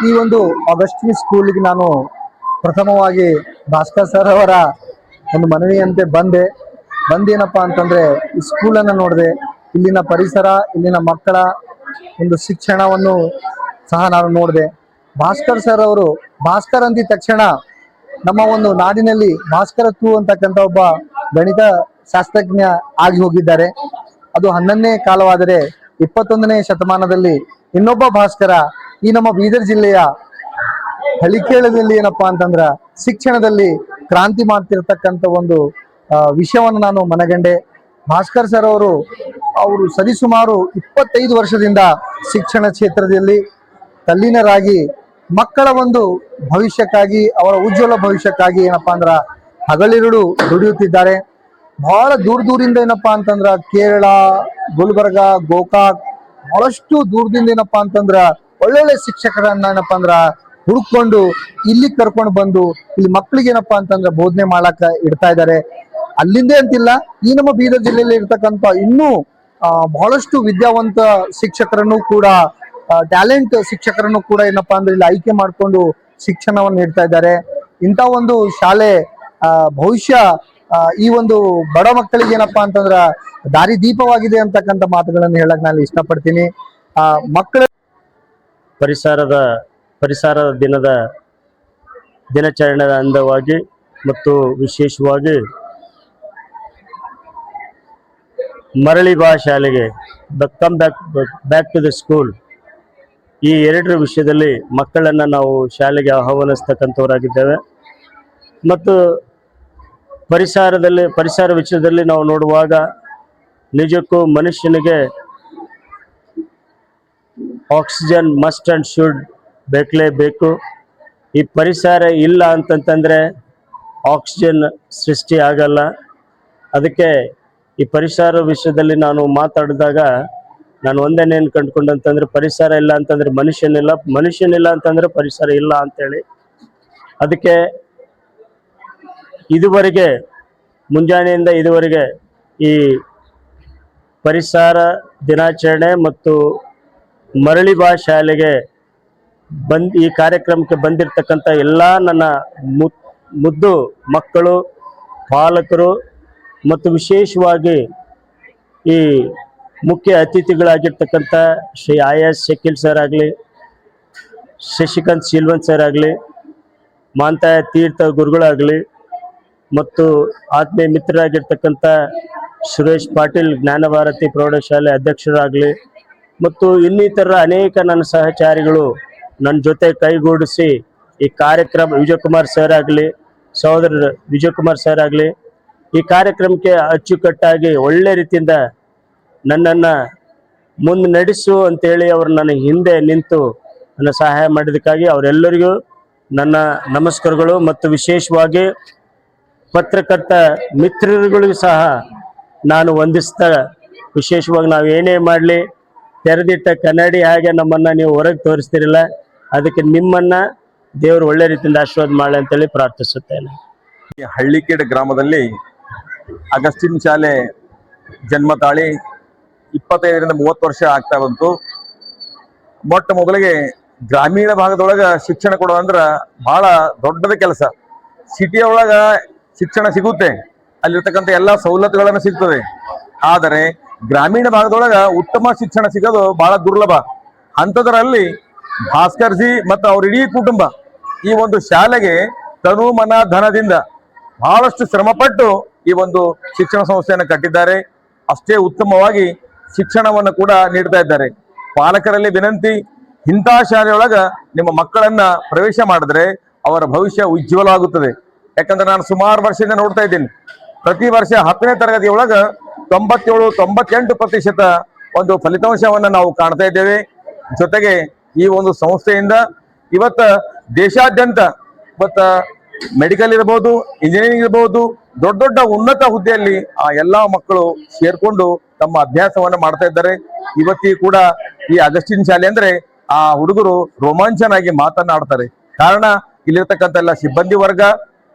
ಈ ಒಂದು ಆಗಸ್ಟಿನ್ ಸ್ಕೂಲ್ಗೆ ನಾನು ಪ್ರಥಮವಾಗಿ ಭಾಸ್ಕರ್ ಸರ್ ಅವರ ಒಂದು ಮನವಿಯಂತೆ ಬಂದೇನಪ್ಪ ಅಂತಂದ್ರೆ ಈ ಸ್ಕೂಲನ್ನು ನೋಡಿದೆ. ಇಲ್ಲಿನ ಪರಿಸರ, ಇಲ್ಲಿನ ಮಕ್ಕಳ ಒಂದು ಶಿಕ್ಷಣವನ್ನು ಸಹ ನಾನು ನೋಡಿದೆ. ಭಾಸ್ಕರ್ ಸರ್ ಅವರು ಭಾಸ್ಕರ್ ಅಂದಿದ ತಕ್ಷಣ ನಮ್ಮ ಒಂದು ನಾಡಿನಲ್ಲಿ ಭಾಸ್ಕರ ತು ಅಂತಕ್ಕಂಥ ಒಬ್ಬ ಗಣಿತ ಶಾಸ್ತ್ರಜ್ಞ ಆಗಿ ಹೋಗಿದ್ದಾರೆ. ಅದು 11ನೇ ಕಾಲವಾದರೆ 21ನೇ ಶತಮಾನದಲ್ಲಿ ಇನ್ನೊಬ್ಬ ಭಾಸ್ಕರ ಈ ನಮ್ಮ ಬೀದರ್ ಜಿಲ್ಲೆಯ ಹಳಿಕೇಳದಲ್ಲಿ ಏನಪ್ಪಾ ಅಂತಂದ್ರ ಶಿಕ್ಷಣದಲ್ಲಿ ಕ್ರಾಂತಿ ಮಾಡ್ತಿರ್ತಕ್ಕಂಥ ಒಂದು ವಿಷಯವನ್ನು ನಾನು ಮನಗಂಡೆ. ಭಾಸ್ಕರ್ ಸರ್ ಅವರು ಸರಿಸುಮಾರು 25 ವರ್ಷದಿಂದ ಶಿಕ್ಷಣ ಕ್ಷೇತ್ರದಲ್ಲಿ ತಲ್ಲೀನರಾಗಿ ಮಕ್ಕಳ ಒಂದು ಭವಿಷ್ಯಕ್ಕಾಗಿ, ಅವರ ಉಜ್ವಲ ಭವಿಷ್ಯಕ್ಕಾಗಿ ಏನಪ್ಪಾ ಅಂದ್ರ ಹಗಲಿರುಳು ದುಡಿಯುತ್ತಿದ್ದಾರೆ. ಬಹಳ ದೂರದಿಂದ ಏನಪ್ಪಾ ಅಂತಂದ್ರ ಕೇರಳ, ಗುಲ್ಬರ್ಗ, ಗೋಕಾಕ್ ಬಹಳಷ್ಟು ದೂರದಿಂದ ಏನಪ್ಪಾ ಅಂತಂದ್ರ ಒಳ್ಳೊಳ್ಳೆ ಶಿಕ್ಷಕರನ್ನ ಏನಪ್ಪಾ ಅಂದ್ರ ಹುಡುಕೊಂಡು ಇಲ್ಲಿ ಕರ್ಕೊಂಡು ಬಂದು ಇಲ್ಲಿ ಮಕ್ಕಳಿಗೆ ಏನಪ್ಪಾ ಅಂತಂದ್ರ ಬೋಧನೆ ಮಾಡಾಕ ಇಡ್ತಾ ಇದ್ದಾರೆ. ಅಲ್ಲಿಂದೇ ಅಂತಿಲ್ಲ, ಈ ನಮ್ಮ ಬೀದರ್ ಜಿಲ್ಲೆಯಲ್ಲಿ ಇರ್ತಕ್ಕಂಥ ಇನ್ನೂ ಬಹಳಷ್ಟು ವಿದ್ಯಾವಂತ ಶಿಕ್ಷಕರನ್ನು ಕೂಡ, ಟ್ಯಾಲೆಂಟ್ ಶಿಕ್ಷಕರನ್ನು ಕೂಡ ಏನಪ್ಪಾ ಅಂದ್ರೆ ಇಲ್ಲಿ ಆಯ್ಕೆ ಮಾಡಿಕೊಂಡು ಶಿಕ್ಷಣವನ್ನು ನೀಡ್ತಾ ಇದ್ದಾರೆ. ಇಂಥ ಒಂದು ಶಾಲೆ ಭವಿಷ್ಯ ಈ ಒಂದು ಬಡ ಮಕ್ಕಳಿಗೆ ಏನಪ್ಪಾ ಅಂತಂದ್ರ ದಾರಿ ದೀಪವಾಗಿದೆ ಅಂತಕ್ಕಂಥ ಮಾತುಗಳನ್ನು ಹೇಳಕ್ ನಾನು ಇಷ್ಟಪಡ್ತೀನಿ. ಮಕ್ಕಳ ಪರಿಸರ ದಿನಾಚರಣೆಯ ಅಂಗವಾಗಿ ಮತ್ತು ವಿಶೇಷವಾಗಿ ಮರಳಿ ಬಾ ಶಾಲೆಗೆ, come back to the school, ಈ ಎರಡರ ವಿಷಯದಲ್ಲಿ ಮಕ್ಕಳನ್ನು ನಾವು ಶಾಲೆಗೆ ಆಹ್ವಾನಿಸ್ತಕ್ಕಂಥವರಾಗಿದ್ದೇವೆ. ಮತ್ತು ಪರಿಸರ ವಿಷಯದಲ್ಲಿ ನಾವು ನೋಡುವಾಗ ನಿಜಕ್ಕೂ ಮನುಷ್ಯನಿಗೆ ಆಕ್ಸಿಜನ್ ಮಸ್ಟ್ ಆ್ಯಂಡ್ ಶುಡ್ ಬೇಕಲೇಬೇಕು. ಈ ಪರಿಸರ ಇಲ್ಲ ಅಂತಂತಂದರೆ ಆಕ್ಸಿಜನ್ ಸೃಷ್ಟಿ ಆಗಲ್ಲ. ಅದಕ್ಕೆ ಈ ಪರಿಸರ ವಿಷಯದಲ್ಲಿ ನಾನು ಮಾತಾಡಿದಾಗ ನಾನು ಒಂದೇನೇನು ಕಂಡುಕೊಂಡಂತಂದ್ರೆ, ಪರಿಸರ ಇಲ್ಲ ಅಂತಂದರೆ ಮನುಷ್ಯನಿಲ್ಲ ಅಂತಂದರೆ ಪರಿಸರ ಇಲ್ಲ ಅಂತೇಳಿ. ಅದಕ್ಕೆ ಇದುವರೆಗೆ, ಮುಂಜಾನೆಯಿಂದ ಇದುವರೆಗೆ ಈ ಪರಿಸರ ದಿನಾಚರಣೆ ಮತ್ತು ಮರಳಿ ಬಾ ಶಾಲೆಗೆ ಈ ಕಾರ್ಯಕ್ರಮಕ್ಕೆ ಬಂದಿರತಕ್ಕಂಥ ಎಲ್ಲ ನನ್ನ ಮುದ್ದು ಮಕ್ಕಳು, ಪಾಲಕರು ಮತ್ತು ವಿಶೇಷವಾಗಿ ಈ ಮುಖ್ಯ ಅತಿಥಿಗಳಾಗಿರ್ತಕ್ಕಂಥ ಶ್ರೀ IAS ಶಕೀಲ್ ಸರ್ ಆಗಲಿ, ಶಶಿಕಾಂತ್ ಶೀಲ್ವಂತ್ ಸರ್ ಆಗಲಿ, ಮಾಂತಾಯ ತೀರ್ಥ ಗುರುಗಳಾಗಲಿ, ಮತ್ತು ಆತ್ಮೀಯ ಮಿತ್ರರಾಗಿರ್ತಕ್ಕಂಥ ಸುರೇಶ್ ಪಾಟೀಲ್ ಜ್ಞಾನಭಾರತಿ ಪ್ರೌಢಶಾಲೆ ಅಧ್ಯಕ್ಷರಾಗಲಿ, ಮತ್ತು ಇನ್ನಿತರ ಅನೇಕ ನನ್ನ ಸಹಚಾರಿಗಳು ನನ್ನ ಜೊತೆ ಕೈಗೂಡಿಸಿ ಈ ಕಾರ್ಯಕ್ರಮ, ವಿಜಯಕುಮಾರ್ ಸರ್ ಆಗಲಿ, ಸಹೋದರ ವಿಜಯಕುಮಾರ್ ಸರ್ ಆಗಲಿ, ಈ ಕಾರ್ಯಕ್ರಮಕ್ಕೆ ಅಚ್ಚುಕಟ್ಟಾಗಿ ಒಳ್ಳೆ ರೀತಿಯಿಂದ ನನ್ನನ್ನು ಮುಂದೆ ನಡೆಸು ಅಂತೇಳಿ ಅವರು ನನ್ನ ಹಿಂದೆ ನಿಂತು ನನ್ನ ಸಹಾಯ ಮಾಡಿದ್ದಕ್ಕಾಗಿ ಅವರೆಲ್ಲರಿಗೂ ನನ್ನ ನಮಸ್ಕಾರಗಳು. ಮತ್ತು ವಿಶೇಷವಾಗಿ ಪತ್ರಕರ್ತ ಮಿತ್ರರುಗಳಿಗೂ ಸಹ ನಾನು ವಂದಿಸ್ತಾ, ವಿಶೇಷವಾಗಿ ನಾವು ಏನೇ ಮಾಡಲಿ ತೆರೆದಿಟ್ಟ ಕನ್ನಡಿ ಹಾಗೆ ನಮ್ಮನ್ನು ನೀವು ಹೊರಗೆ ತೋರಿಸ್ತಿರಲ್ಲ, ಅದಕ್ಕೆ ನಿಮ್ಮನ್ನು ದೇವರು ಒಳ್ಳೆ ರೀತಿಯಿಂದ ಆಶೀರ್ವಾದ ಮಾಡಲಿ ಅಂತೇಳಿ ಪ್ರಾರ್ಥಿಸುತ್ತೇನೆ. ಈ ಹಳ್ಳಿಕೇಡ್ ಗ್ರಾಮದಲ್ಲಿ ಅಗಸ್ಟಿನ್ ಶಾಲೆ ಜನ್ಮ ತಾಳಿ 25ರಿಂದ 30 ವರ್ಷ ಆಗ್ತಾ ಬಂತು. ಮೊಟ್ಟ ಮೊದಲಿಗೆ ಗ್ರಾಮೀಣ ಭಾಗದೊಳಗ ಶಿಕ್ಷಣ ಕೊಡೋದಂದ್ರ ಬಹಳ ದೊಡ್ಡದ ಕೆಲಸ. ಸಿಟಿಯೊಳಗ ಶಿಕ್ಷಣ ಸಿಗುತ್ತೆ, ಅಲ್ಲಿರ್ತಕ್ಕಂಥ ಎಲ್ಲ ಸವಲತ್ತುಗಳನ್ನು ಸಿಗ್ತದೆ. ಆದರೆ ಗ್ರಾಮೀಣ ಭಾಗದೊಳಗ ಉತ್ತಮ ಶಿಕ್ಷಣ ಸಿಗೋದು ಬಹಳ ದುರ್ಲಭ. ಅಂಥದ್ರಲ್ಲಿ ಭಾಸ್ಕರ್ ಜಿ ಮತ್ತು ಅವ್ರ ಇಡೀ ಕುಟುಂಬ ಈ ಒಂದು ಶಾಲೆಗೆ ತನು ಮನ ಧನದಿಂದ ಬಹಳಷ್ಟು ಶ್ರಮಪಟ್ಟು ಈ ಒಂದು ಶಿಕ್ಷಣ ಸಂಸ್ಥೆಯನ್ನು ಕಟ್ಟಿದ್ದಾರೆ. ಅಷ್ಟೇ ಉತ್ತಮವಾಗಿ ಶಿಕ್ಷಣವನ್ನು ಕೂಡ ನೀಡ್ತಾ ಇದ್ದಾರೆ. ಪಾಲಕರಲ್ಲಿ ವಿನಂತಿ, ಇಂಥ ಶಾಲೆಯೊಳಗ ನಿಮ್ಮ ಮಕ್ಕಳನ್ನ ಪ್ರವೇಶ ಮಾಡಿದ್ರೆ ಅವರ ಭವಿಷ್ಯ ಉಜ್ವಲವಾಗುತ್ತದೆ. ಯಾಕಂದ್ರೆ ನಾನು ಸುಮಾರು ವರ್ಷದಿಂದ ನೋಡ್ತಾ ಇದ್ದೀನಿ, ಪ್ರತಿ ವರ್ಷ 10ನೇ ತರಗತಿಯೊಳಗ 97-98% ಒಂದು ಫಲಿತಾಂಶವನ್ನು ನಾವು ಕಾಣ್ತಾ ಇದ್ದೇವೆ. ಜೊತೆಗೆ ಈ ಒಂದು ಸಂಸ್ಥೆಯಿಂದ ಇವತ್ತ ದೇಶಾದ್ಯಂತ ಮೆಡಿಕಲ್ ಇರಬಹುದು, ಇಂಜಿನಿಯರಿಂಗ್ ಇರಬಹುದು, ದೊಡ್ಡ ದೊಡ್ಡ ಉನ್ನತ ಹುದ್ದೆಯಲ್ಲಿ ಆ ಎಲ್ಲಾ ಮಕ್ಕಳು ಸೇರ್ಕೊಂಡು ತಮ್ಮ ಅಭ್ಯಾಸವನ್ನ ಮಾಡ್ತಾ ಇದ್ದಾರೆ. ಇವತ್ತಿಗೂ ಕೂಡ ಈ ಅಗಸ್ಟಿನ್ ಶಾಲೆ ಅಂದ್ರೆ ಆ ಹುಡುಗರು ರೋಮಾಂಚನಾಗಿ ಮಾತನಾಡ್ತಾರೆ. ಕಾರಣ ಇಲ್ಲಿರ್ತಕ್ಕಂಥ ಎಲ್ಲ ಸಿಬ್ಬಂದಿ ವರ್ಗ,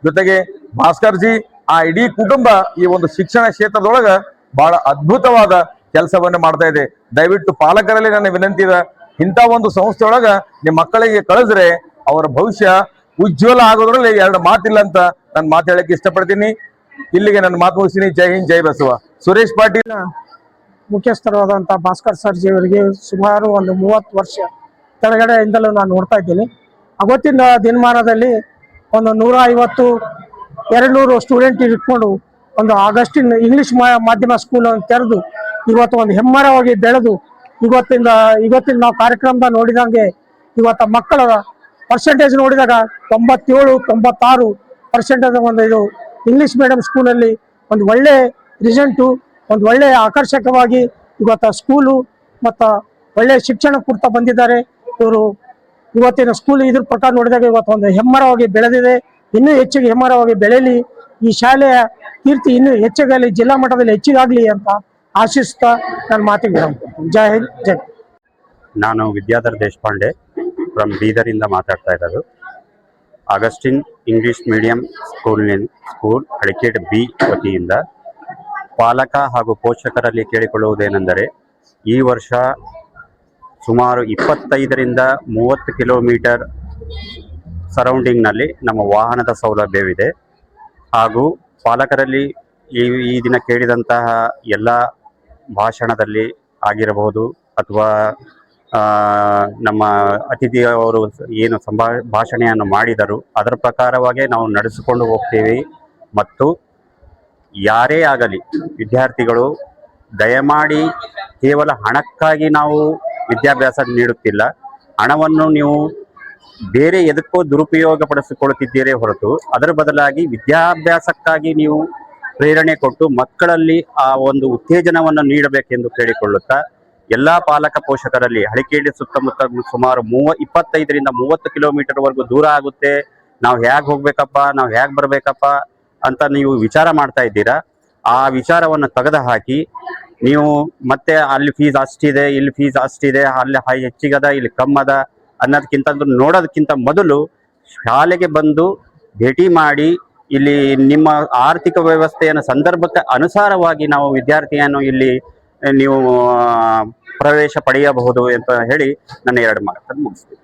ಜೊತೆಗೆ ಭಾಸ್ಕರ್ ಜಿ, ಆ ಇಡೀ ಕುಟುಂಬ ಈ ಒಂದು ಶಿಕ್ಷಣ ಕ್ಷೇತ್ರದೊಳಗ ಬಹಳ ಅದ್ಭುತವಾದ ಕೆಲಸವನ್ನ ಮಾಡ್ತಾ ಇದೆ. ದಯವಿಟ್ಟು ಪಾಲಕರಲ್ಲಿ ನನ್ನ ವಿನಂತಿ ಇದೆ, ಇಂಥ ಒಂದು ಸಂಸ್ಥೆ ಒಳಗ ನಿಮ್ಮ ಮಕ್ಕಳಿಗೆ ಕಳಿಸ್ರೆ ಅವರ ಭವಿಷ್ಯ ಉಜ್ವಲ ಆಗೋದ್ರಲ್ಲಿ ಎರಡು ಮಾತಿಲ್ಲ ಅಂತ ನಾನು ಮಾತು ಹೇಳಕ್ಕೆ ಇಷ್ಟಪಡ್ತೀನಿ. ಇಲ್ಲಿಗೆ ನನ್ನ ಮಾತು ಮುಗಿಸ್ತೀನಿ. ಜೈ ಹಿಂದ್, ಜೈ ಬಸವ. ಸುರೇಶ್ ಪಾಟೀಲ್ ಮುಖ್ಯಸ್ಥರಾದಂಥ ಭಾಸ್ಕರ್ ಸರ್ಜಿ ಅವರಿಗೆ ಸುಮಾರು ಒಂದು 30 ವರ್ಷ ಕೆಳಗಡೆಯಿಂದಲೂ ನಾನು ನೋಡ್ತಾ ಇದ್ದೀನಿ. ಅವತ್ತಿನ ದಿನಮಾನದಲ್ಲಿ ಒಂದು 150 200 ಸ್ಟೂಡೆಂಟ್ ಇಟ್ಕೊಂಡು ಒಂದು ಆಗಸ್ಟಿನ್ ಇಂಗ್ಲಿಷ್ ಮಾಧ್ಯಮ ಸ್ಕೂಲನ್ನು ತೆರೆದು ಇವತ್ತು ಒಂದು ಹೆಮ್ಮರವಾಗಿ ಬೆಳೆದು ಇವತ್ತಿನ ನಾವು ಕಾರ್ಯಕ್ರಮದ ನೋಡಿದಂಗೆ ಇವತ್ತು ಮಕ್ಕಳ ಪರ್ಸೆಂಟೇಜ್ ನೋಡಿದಾಗ 97-96% ಒಂದು ಇದು ಇಂಗ್ಲಿಷ್ ಮೀಡಿಯಂ ಸ್ಕೂಲಲ್ಲಿ ಒಂದು ಒಳ್ಳೆ ರಿಸಲ್ಟು, ಒಂದು ಒಳ್ಳೆ ಆಕರ್ಷಕವಾಗಿ ಇವತ್ತು ಸ್ಕೂಲು ಮತ್ತು ಒಳ್ಳೆ ಶಿಕ್ಷಣ ಕೊಡ್ತಾ ಬಂದಿದ್ದಾರೆ ಇವರು. ಇವತ್ತಿನ ಸ್ಕೂಲ್ ಇದ್ರ ಪ್ರಕಾರ ನೋಡಿದಾಗ ಇವತ್ತು ಒಂದು ಹೆಮ್ಮರವಾಗಿ ಬೆಳೆದಿದೆ. ಇನ್ನೂ ಹೆಚ್ಚಿಗೆ ಹೆಮ್ಮರವಾಗಿ ಬೆಳೆಯಲಿ, ಈ ಶಾಲೆಯ ಕೀರ್ತಿ ಇನ್ನೂ ಹೆಚ್ಚಾಗಲಿ, ಜಿಲ್ಲಾ ಮಟ್ಟದಲ್ಲಿ ಹೆಚ್ಚಿಗಾಗಲಿ ಅಂತ ಆಶಿಸ್ತಾ ನನ್ನ ಮಾತಿಗೆ ಜೈ ಹಿಂದ್, ಜೈ. ನಾನು ವಿದ್ಯಾಧರ್ ದೇಶಪಾಂಡೆ ಫ್ರಮ್ ಬೀದರಿಂದ ಮಾತಾಡ್ತಾ ಇರೋದು. Augustine English medium school Halikhed B ವತಿಯಿಂದ ಪಾಲಕ ಹಾಗೂ ಪೋಷಕರಲ್ಲಿ ಕೇಳಿಕೊಳ್ಳುವುದೇನೆಂದರೆ, ಈ ವರ್ಷ ಸುಮಾರು 25-30 ಕಿಲೋಮೀಟರ್ ಸರೌಂಡಿಂಗ್ನಲ್ಲಿ ನಮ್ಮ ವಾಹನದ ಸೌಲಭ್ಯವಿದೆ. ಹಾಗೂ ಪಾಲಕರಲ್ಲಿ ಈ ದಿನ ಕೇಳಿದಂತಹ ಎಲ್ಲ ಭಾಷಣದಲ್ಲಿ ಆಗಿರಬಹುದು ಅಥವಾ ನಮ್ಮ ಅತಿಥಿಯವರು ಏನು ಭಾಷಣೆಯನ್ನು ಮಾಡಿದರು ಅದರ ಪ್ರಕಾರವಾಗಿ ನಾವು ನಡೆಸಿಕೊಂಡು ಹೋಗ್ತೇವೆ. ಮತ್ತು ಯಾರೇ ಆಗಲಿ ವಿದ್ಯಾರ್ಥಿಗಳು ದಯಮಾಡಿ ಕೇವಲ ಹಣಕ್ಕಾಗಿ ನಾವು ವಿದ್ಯಾಭ್ಯಾಸ ನೀಡುತ್ತಿಲ್ಲ. ಹಣವನ್ನು ನೀವು ಬೇರೆ ಎದಕ್ಕೋ ದುರುಪಯೋಗ ಪಡಿಸಿಕೊಳ್ಳುತ್ತಿದ್ದೀರೇ ಹೊರತು ಅದರ ಬದಲಾಗಿ ವಿದ್ಯಾಭ್ಯಾಸಕ್ಕಾಗಿ ನೀವು ಪ್ರೇರಣೆ ಕೊಟ್ಟು ಮಕ್ಕಳಲ್ಲಿ ಆ ಒಂದು ಉತ್ತೇಜನವನ್ನು ನೀಡಬೇಕೆಂದು ಕೇಳಿಕೊಳ್ಳುತ್ತಾ, ಎಲ್ಲಾ ಪಾಲಕ ಪೋಷಕರಲ್ಲಿ ಹಳಿಕೇಡಿ ಸುತ್ತಮುತ್ತ ಸುಮಾರು 25-30 ಕಿಲೋಮೀಟರ್ ವರೆಗೂ ದೂರ ಆಗುತ್ತೆ, ನಾವು ಹೇಗೆ ಹೋಗ್ಬೇಕಪ್ಪ, ನಾವು ಹೇಗೆ ಬರ್ಬೇಕಪ್ಪ ಅಂತ ನೀವು ವಿಚಾರ ಮಾಡ್ತಾ ಇದ್ದೀರಾ. ಆ ವಿಚಾರವನ್ನು ತೆಗೆದು ಹಾಕಿ ನೀವು ಮತ್ತೆ ಅಲ್ಲಿ ಫೀಸ್ ಅಷ್ಟಿದೆ, ಇಲ್ಲಿ ಫೀಸ್ ಅಷ್ಟಿದೆ, ಅಲ್ಲಿ ಹೆಚ್ಚಿಗದ, ಇಲ್ಲಿ ಕಮ್ಮದ ಅನ್ನೋದಕ್ಕಿಂತ ನೋಡೋದಕ್ಕಿಂತ ಮೊದಲು ಶಾಲೆಗೆ ಬಂದು ಭೇಟಿ ಮಾಡಿ ಇಲ್ಲಿ ನಿಮ್ಮ ಆರ್ಥಿಕ ವ್ಯವಸ್ಥೆಯನ್ನು ಸಂದರ್ಭಕ್ಕೆ ಅನುಸಾರವಾಗಿ ನಾವು ವಿದ್ಯಾರ್ಥಿಯನ್ನು ಇಲ್ಲಿ ನೀವು ಪ್ರವೇಶ ಪಡೆಯಬಹುದು ಅಂತ ಹೇಳಿ ನನ್ನ 2 ಮಾತನ್ನು ಮುಗಿಸ್ತೀನಿ.